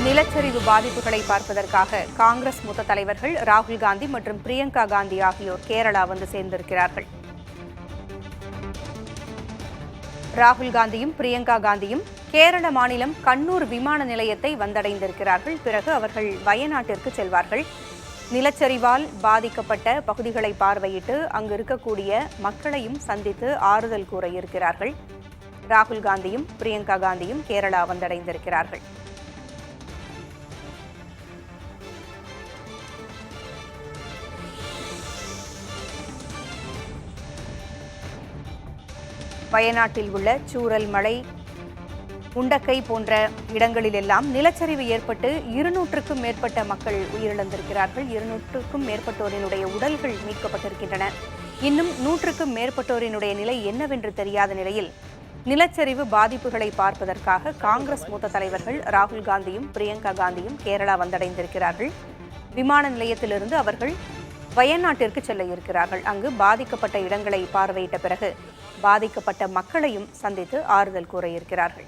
நிலச்சரிவு பாதிப்புகளை பார்ப்பதற்காக காங்கிரஸ் மூத்த தலைவர்கள் ராகுல் காந்தி மற்றும் பிரியங்கா காந்தி ஆகியோர் கேரளா வந்து சேர்ந்திருக்கிறார்கள். ராகுல் காந்தியும் பிரியங்கா காந்தியும் கேரள மாநிலம் கண்ணூர் விமான நிலையத்தை வந்தடைந்திருக்கிறார்கள். பிறகு அவர்கள் வயநாட்டிற்கு செல்வார்கள். நிலச்சரிவால் பாதிக்கப்பட்ட பகுதிகளை பார்வையிட்டு அங்கு இருக்கக்கூடிய மக்களையும் சந்தித்து ஆறுதல் கூற இருக்கிறார்கள். ராகுல் காந்தியும் பிரியங்கா காந்தியும் கேரளா வந்தடைந்திருக்கிறார்கள். வயநாட்டில் உள்ள சூரல் மலை, முண்டக்கை போன்ற இடங்களிலெல்லாம் நிலச்சரிவு ஏற்பட்டு 200க்கும் மேற்பட்ட மக்கள் உயிரிழந்திருக்கிறார்கள். 200க்கும் மேற்பட்டோரினுடைய உடல்கள் மீட்கப்பட்டிருக்கின்றன. இன்னும் 100க்கும் மேற்பட்டோரினுடைய நிலை என்னவென்று தெரியாத நிலையில் நிலச்சரிவு பாதிப்புகளை பார்ப்பதற்காக காங்கிரஸ் மூத்த தலைவர்கள் ராகுல் காந்தியும் பிரியங்கா காந்தியும் கேரளா வந்தடைந்திருக்கிறார்கள். விமான நிலையத்திலிருந்து அவர்கள் வயநாட்டிற்கு செல்ல இருக்கிறார்கள். அங்கு பாதிக்கப்பட்ட இடங்களை பார்வையிட்ட பிறகு பாதிக்கப்பட்ட மக்களையும் சந்தித்து ஆறுதல் கூற இருக்கிறார்கள்.